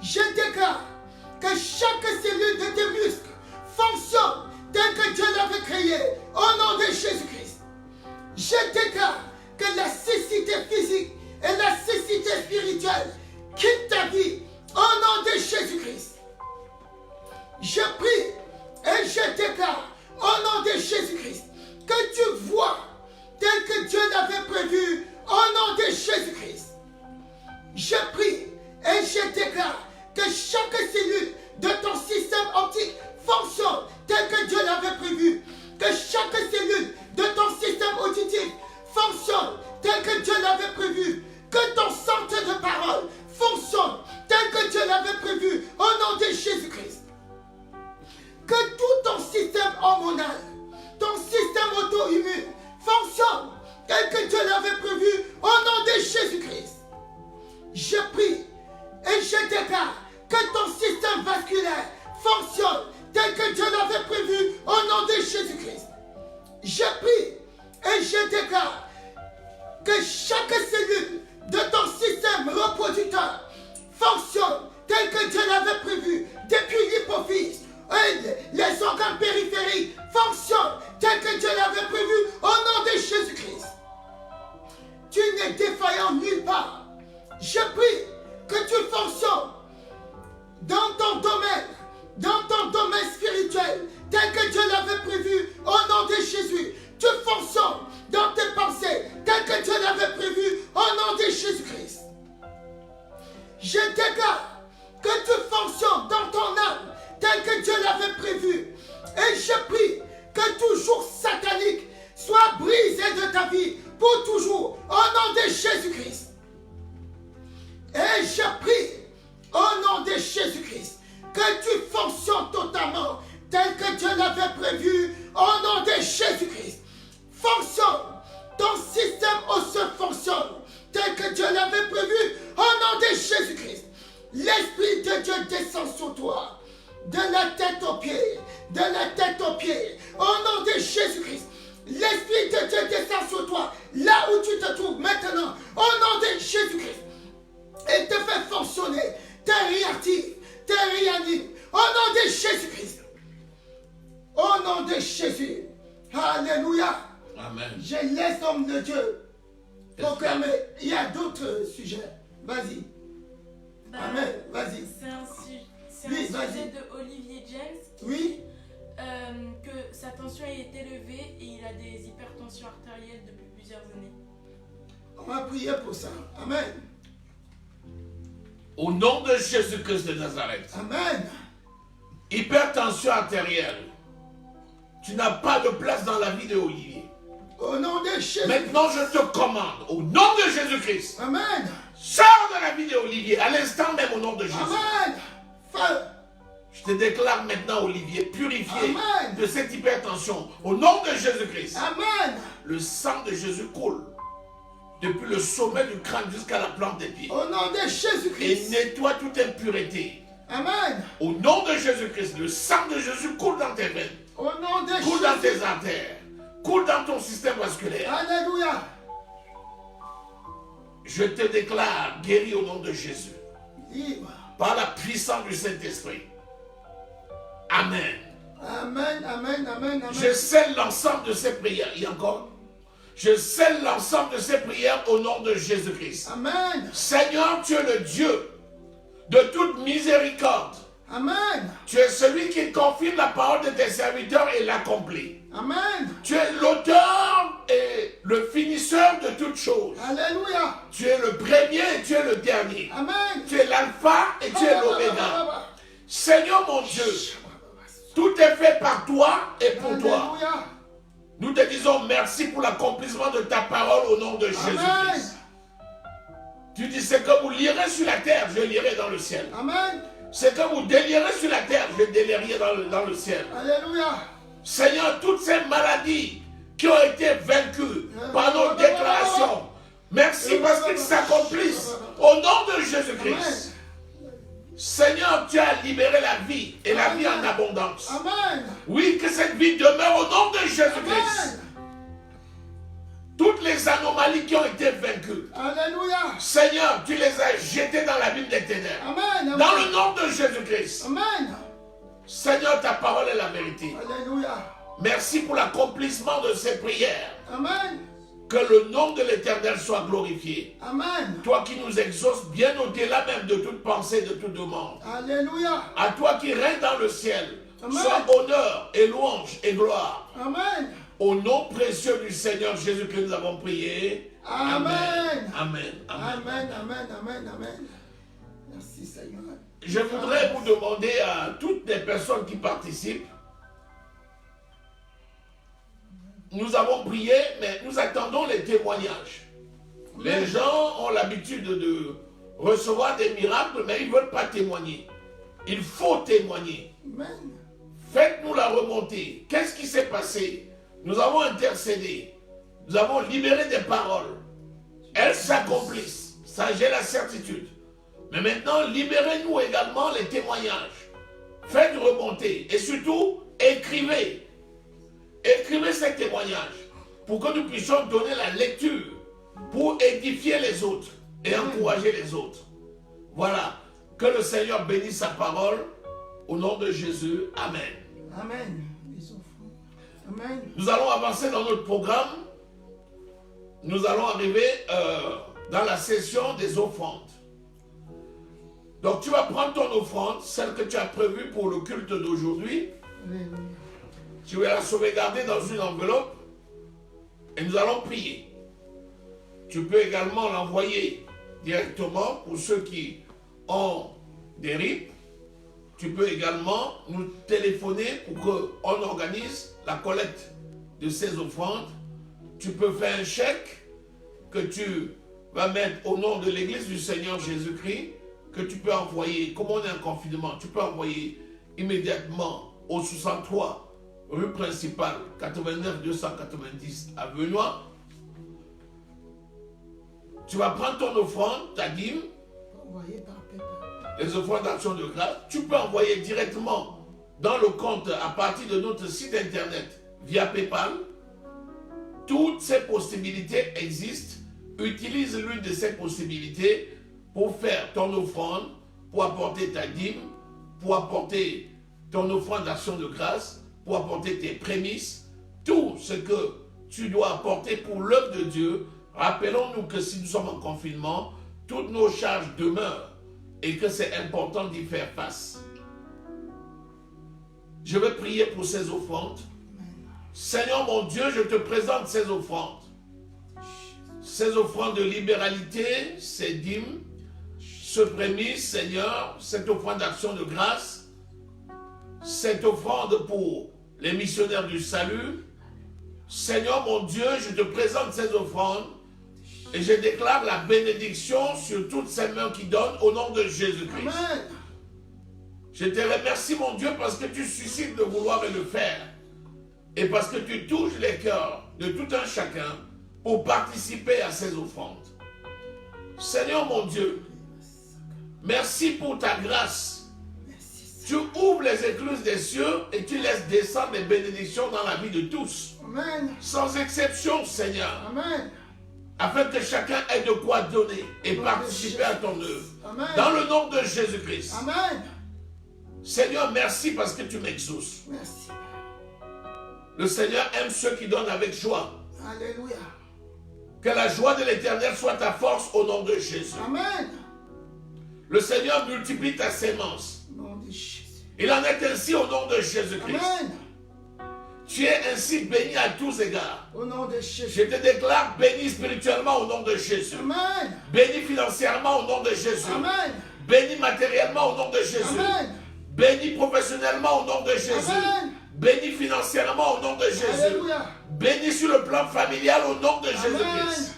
A: Je déclare que chaque cellule de tes muscles fonctionne tel que Dieu l'avait créé, au nom de Jésus-Christ. Je déclare que la cécité physique et la cécité spirituelle quittent ta vie, au nom de Jésus-Christ. Je prie et je déclare au nom de Jésus-Christ que tu vois tel que Dieu l'avait prévu, au nom de Jésus-Christ. Je prie et je déclare que chaque cellule de ton système optique fonctionne tel que Dieu l'avait prévu. Que chaque cellule de ton système auditif fonctionne tel que Dieu l'avait prévu. Que ton centre de parole fonctionne tel que Dieu l'avait prévu, au nom de Jésus-Christ. Que tout ton système hormonal, ton système auto-immune fonctionne tel que Dieu l'avait prévu, au nom de Jésus-Christ. Je prie et je déclare que ton système vasculaire fonctionne tel que Dieu l'avait prévu, au nom de Jésus-Christ. Je prie et je déclare que chaque cellule de ton système reproducteur fonctionne tel que Dieu l'avait prévu, depuis l'hypophyse. Les organes périphériques fonctionnent tel que Dieu l'avait prévu au nom de Jésus-Christ. Tu n'es défaillant nulle part. Je prie que tu fonctionnes dans ton domaine spirituel, tel que Dieu l'avait prévu au nom de Jésus. Tu fonctionnes dans tes pensées, tel que Dieu l'avait prévu au nom de Jésus-Christ. Je déclare que tu fonctionnes dans ton âme, tel que Dieu l'avait prévu. Et je prie que tout joug satanique soit brisé de ta vie pour toujours, au nom de Jésus-Christ. Et je prie, au nom de Jésus-Christ, que tu fonctionnes totalement tel que Dieu l'avait prévu, au nom de Jésus-Christ. Fonctionne, ton système osseux fonctionne tel que Dieu l'avait prévu, au nom de Jésus-Christ. L'Esprit de Dieu descend sur toi, de la tête aux pieds, de la tête aux pieds, au nom de Jésus-Christ. L'Esprit de Dieu descend sur toi, là où tu te trouves maintenant, au nom de Jésus-Christ. Et te fait fonctionner, te réactive, te réanime, au nom de Jésus-Christ. Au nom de Jésus. Alléluia.
B: Amen.
A: Je laisse l'homme de Dieu proclamer. Il y a d'autres sujets. Vas-y. Amen. Vas-y.
C: C'est un
A: Oui,
C: sujet
A: vas-y.
C: de Olivier James qui
A: Oui.
C: dit que sa tension est élevée et il a des hypertensions artérielles depuis plusieurs années.
A: On va prier pour ça. Amen.
B: Au nom de Jésus-Christ de Nazareth.
A: Amen.
B: Hypertension artérielle. Tu n'as pas de place dans la vie de Olivier.
A: Au nom de Jésus.
B: Maintenant, je te commande, au nom de Jésus-Christ,
A: Amen.
B: sors de la vie d'Olivier, à l'instant même, au nom de Jésus.
A: Amen. Feu.
B: Je te déclare maintenant, Olivier, purifié
A: Amen.
B: de cette hypertension, au nom de Jésus-Christ.
A: Amen.
B: Le sang de Jésus coule depuis le sommet du crâne jusqu'à la plante des pieds
A: Au nom de
B: et
A: Jésus-Christ.
B: nettoie toute impureté.
A: Amen.
B: Au nom de Jésus-Christ, le sang de Jésus coule dans tes veines,
A: Au nom de
B: coule dans
A: Jésus.
B: tes artères, coule dans ton système vasculaire.
A: Alléluia.
B: Je te déclare guéri au nom de Jésus,
A: Libre.
B: par la puissance du Saint-Esprit. Amen.
A: Amen. Amen. Amen. Amen.
B: Je scelle l'ensemble de ces prières. Il y a encore. Je scelle l'ensemble de ces prières au nom de Jésus-Christ.
A: Amen.
B: Seigneur, tu es le Dieu de toute miséricorde.
A: Amen.
B: Tu es celui qui confirme la parole de tes serviteurs et l'accomplit.
A: Amen.
B: Tu es l'auteur et le finisseur de toutes choses.
A: Alléluia.
B: Tu es le premier et tu es le dernier.
A: Amen.
B: Tu es l'alpha et tu es l'oméga. Seigneur mon Dieu, tout est fait par toi et pour toi.
A: Alléluia.
B: Nous te disons merci pour l'accomplissement de ta parole au nom de Jésus-Christ. Tu dis, c'est que vous lirez sur la terre, je lirai dans le ciel.
A: Amen.
B: C'est que vous délirez sur la terre, je délierai dans le ciel.
A: Alléluia.
B: Seigneur, toutes ces maladies qui ont été vaincues par nos déclarations, merci parce qu'ils s'accomplissent au nom de Jésus-Christ. Seigneur, tu as libéré la vie et la vie en abondance.
A: Amen.
B: Oui, que cette vie demeure au nom de Jésus-Christ.
A: Amen.
B: Toutes les anomalies qui ont été vaincues,
A: Alléluia.
B: Seigneur, tu les as jetées dans l'abîme des ténèbres.
A: Amen.
B: Dans le nom de Jésus-Christ.
A: Amen.
B: Seigneur, ta parole est la vérité.
A: Alléluia.
B: Merci pour l'accomplissement de ces prières.
A: Amen.
B: Que le nom de l'Éternel soit glorifié.
A: Amen.
B: Toi qui nous exauces bien au-delà même de toute pensée, de toute demande.
A: Alléluia.
B: À toi qui règnes dans le ciel,
A: Amen.
B: soit honneur et louange et gloire.
A: Amen.
B: Au nom précieux du Seigneur Jésus que nous avons prié.
A: Amen.
B: Amen. Amen.
A: Amen. Amen. Amen. Amen. Merci Seigneur.
B: Je voudrais vous demander à toutes les personnes qui participent. Nous avons prié, mais nous attendons les témoignages. Les gens ont l'habitude de recevoir des miracles, mais ils ne veulent pas témoigner. Il faut témoigner.
A: Amen.
B: Faites-nous la remontée. Qu'est-ce qui s'est passé? Nous avons intercédé. Nous avons libéré des paroles. Elles s'accomplissent. Ça, j'ai la certitude. Mais maintenant, libérez-nous également les témoignages. Faites remonter. Et surtout, écrivez. Écrivez ces témoignages pour que nous puissions donner la lecture pour édifier les autres et encourager les autres. Voilà. Que le Seigneur bénisse sa parole. Au nom de Jésus. Amen.
A: Amen. Les offrandes. Amen.
B: Nous allons avancer dans notre programme. Nous allons arriver dans la session des offrandes. Donc tu vas prendre ton offrande, celle que tu as prévue pour le culte d'aujourd'hui.
A: Alléluia.
B: Tu vas la sauvegarder dans une enveloppe et nous allons prier. Tu peux également l'envoyer directement pour ceux qui ont des RIP. Tu peux également nous téléphoner pour qu'on organise la collecte de ces offrandes. Tu peux faire un chèque que tu vas mettre au nom de l'Église du Seigneur Jésus-Christ, que tu peux envoyer, comme on est en confinement, tu peux envoyer immédiatement au 63 rue principale 89 290 à Benoît. Tu vas prendre ton offrande, ta dîme,
A: Envoyé par PayPal.
B: les offrandes d'action de grâce. Tu peux envoyer directement dans le compte à partir de notre site internet via PayPal. Toutes ces possibilités existent. Utilise l'une de ces possibilités pour faire ton offrande, pour apporter ta dîme, pour apporter ton offrande d'action de grâce, pour apporter tes prémices, tout ce que tu dois apporter pour l'œuvre de Dieu. Rappelons-nous que si nous sommes en confinement, toutes nos charges demeurent et que c'est important d'y faire face. Je vais prier pour ces offrandes. Seigneur mon Dieu, je te présente ces offrandes. Ces offrandes de libéralité, ces dîmes, ce prémisse, Seigneur, cette offrande d'action de grâce, cette offrande pour les missionnaires du salut. Seigneur mon Dieu, je te présente ces offrandes et je déclare la bénédiction sur toutes ces mains qui donnent au nom de Jésus-Christ.
A: Amen.
B: Je te remercie mon Dieu parce que tu suscites le vouloir et le faire et parce que tu touches les cœurs de tout un chacun pour participer à ces offrandes. Seigneur mon Dieu, merci pour ta grâce. Tu ouvres les écluses des cieux et tu laisses descendre les bénédictions dans la vie de tous.
A: Amen.
B: Sans exception, Seigneur.
A: Amen.
B: Afin que chacun ait de quoi donner et participer à ton œuvre.
A: Amen.
B: Dans le nom de Jésus-Christ.
A: Amen.
B: Seigneur, merci parce que tu m'exauces.
A: Merci.
B: Le Seigneur aime ceux qui donnent avec joie.
A: Alléluia.
B: Que la joie de l'Éternel soit ta force au nom de Jésus.
A: Amen.
B: Le Seigneur multiplie ta sémence.
A: Au nom de Jésus.
B: Il en est ainsi au nom de Jésus-Christ.
A: Amen.
B: Tu es ainsi béni à tous égards.
A: Au nom de
B: Je
A: Jésus.
B: te déclare béni spirituellement au nom de Jésus.
A: Amen.
B: Béni financièrement au nom de Jésus.
A: Amen.
B: Béni matériellement au nom de Jésus.
A: Amen.
B: Béni professionnellement au nom de Jésus.
A: Amen.
B: Béni financièrement au nom de Jésus.
A: Alléluia.
B: Béni sur le plan familial au nom de Jésus-Christ.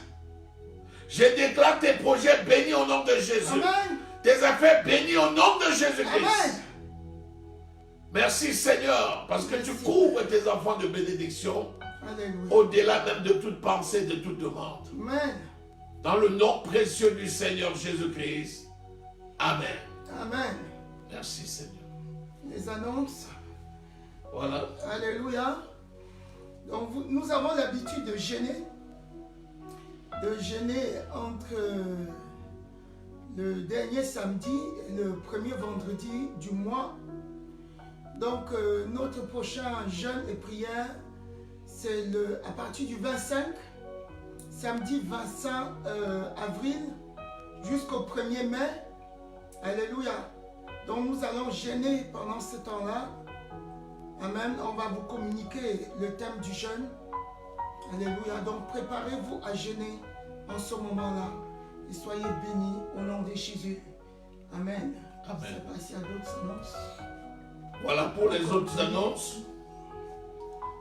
B: Je déclare tes projets bénis au nom de Jésus.
A: Amen.
B: Tes affaires bénies au nom de Jésus-Christ.
A: Amen.
B: Merci Seigneur, parce que tu couvres tes enfants de bénédiction
A: Alléluia.
B: au-delà même de toute pensée, de toute demande.
A: Amen.
B: Dans le nom précieux du Seigneur Jésus-Christ. Amen.
A: Amen.
B: Merci Seigneur.
A: Les annonces.
B: Voilà.
A: Alléluia. Donc nous avons l'habitude de jeûner. De jeûner entre le dernier samedi et le premier vendredi du mois. Donc notre prochain jeûne et prière, c'est à partir du 25, samedi 25 avril jusqu'au 1er mai. Alléluia. Donc nous allons jeûner pendant ce temps-là. Amen. On va vous communiquer le thème du jeûne. Alléluia. Donc préparez-vous à jeûner en ce moment-là. Et soyez bénis au nom de Jésus. Amen.
B: Amen.
A: Je ne sais pas s'il y a d'autres annonces.
B: Voilà pour les autres annonces.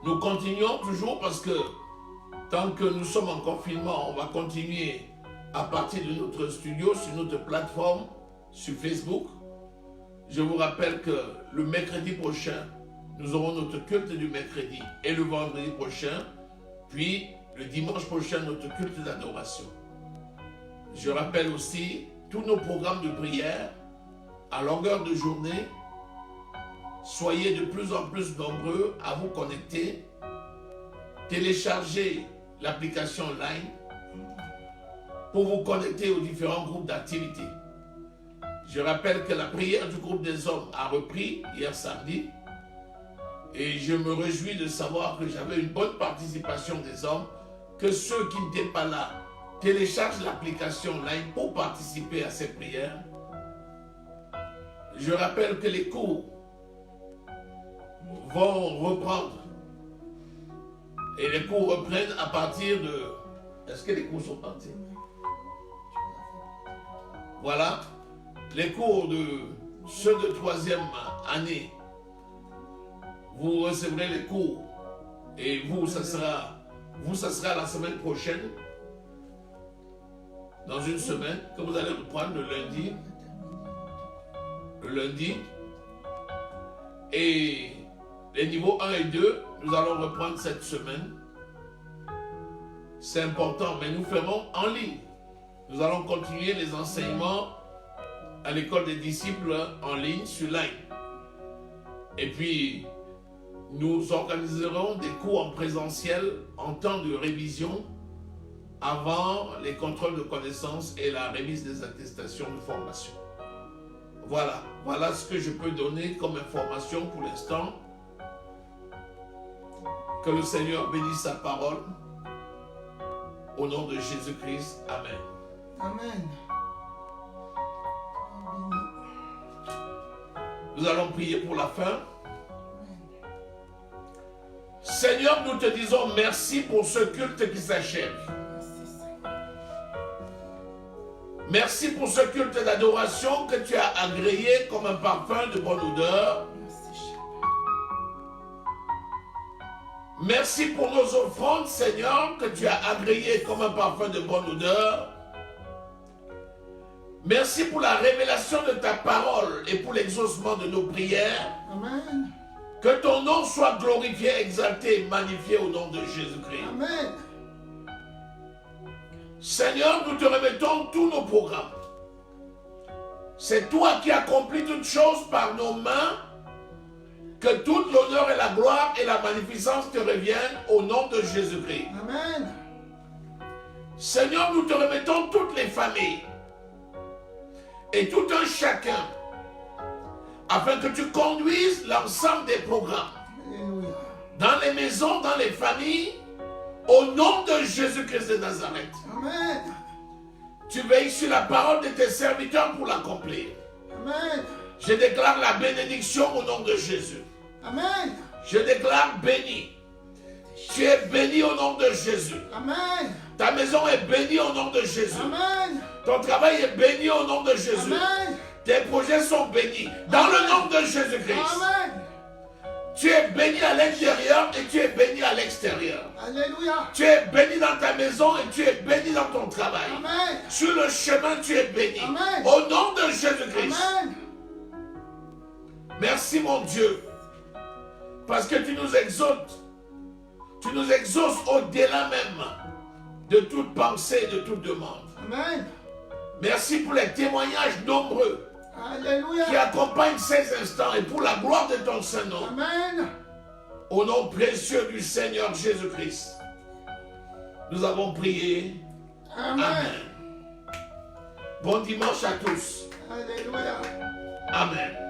B: Nous continuons toujours parce que tant que nous sommes en confinement, on va continuer à partir de notre studio, sur notre plateforme, sur Facebook. Je vous rappelle que le mercredi prochain, nous aurons notre culte du mercredi et le vendredi prochain, puis le dimanche prochain, notre culte d'adoration. Je rappelle aussi tous nos programmes de prière à longueur de journée. Soyez de plus en plus nombreux à vous connecter. Téléchargez l'application Line. pour vous connecter aux différents groupes d'activité. Je rappelle que la prière du groupe des hommes a repris hier samedi et je me réjouis de savoir que j'avais une bonne participation des hommes, que ceux qui n'étaient pas là téléchargent l'application Line pour participer à ces prières. Je rappelle que les cours vont reprendre et les cours reprennent à partir de... Est-ce que les cours sont partis? Voilà. Les cours de ceux de 3e année, vous recevrez les cours et vous, ça sera la semaine prochaine, dans une semaine, que vous allez reprendre le lundi. Et les niveaux 1 et 2, nous allons reprendre cette semaine. C'est important, mais nous ferons en ligne. Nous allons continuer les enseignements à l'école des disciples en ligne sur Line. Et puis, nous organiserons des cours en présentiel en temps de révision avant les contrôles de connaissances et la remise des attestations de formation. Voilà ce que je peux donner comme information pour l'instant. Que le Seigneur bénisse sa parole. Au nom de Jésus-Christ. Amen.
A: Amen.
B: Nous allons prier pour la fin. Seigneur, nous te disons merci pour ce culte qui s'achève. Merci pour ce culte d'adoration que tu as agréé comme un parfum de bonne odeur. Merci pour nos offrandes, Seigneur, que tu as agréées comme un parfum de bonne odeur. Merci pour la révélation de ta parole et pour l'exaucement de nos prières.
A: Amen.
B: Que ton nom soit glorifié, exalté et magnifié au nom de Jésus-Christ.
A: Amen.
B: Seigneur, nous te remettons tous nos programmes. C'est toi qui accomplis toutes choses par nos mains. Que toute l'honneur et la gloire et la magnificence te reviennent au nom de Jésus-Christ.
A: Amen.
B: Seigneur, nous te remettons toutes les familles et tout un chacun afin que tu conduises l'ensemble des programmes
A: Alléluia.
B: dans les maisons, dans les familles, au nom de Jésus-Christ de Nazareth.
A: Amen.
B: Tu veilles sur la parole de tes serviteurs pour l'accomplir.
A: Amen.
B: Je déclare la bénédiction au nom de Jésus.
A: Amen.
B: Je déclare béni. Tu es béni au nom de Jésus.
A: Amen.
B: Ta maison est bénie au nom de Jésus.
A: Amen.
B: Ton travail est béni au nom de Jésus.
A: Amen.
B: Tes projets sont bénis dans le nom de Jésus-Christ.
A: Amen.
B: Tu es béni à l'intérieur et tu es béni à l'extérieur.
A: Alléluia.
B: Tu es béni dans ta maison et tu es béni dans ton travail.
A: Amen.
B: Sur le chemin, tu es béni.
A: Amen.
B: Au nom de Jésus-Christ.
A: Amen.
B: Merci mon Dieu. Parce que tu nous exauces. Tu nous exauces au-delà même de toute pensée et de toute demande.
A: Amen.
B: Merci pour les témoignages nombreux
A: Alléluia.
B: qui accompagnent ces instants et pour la gloire de ton Saint-Nom.
A: Amen.
B: Au nom précieux du Seigneur Jésus-Christ, nous avons prié.
A: Amen.
B: Amen. Bon dimanche à tous.
A: Alléluia.
B: Amen.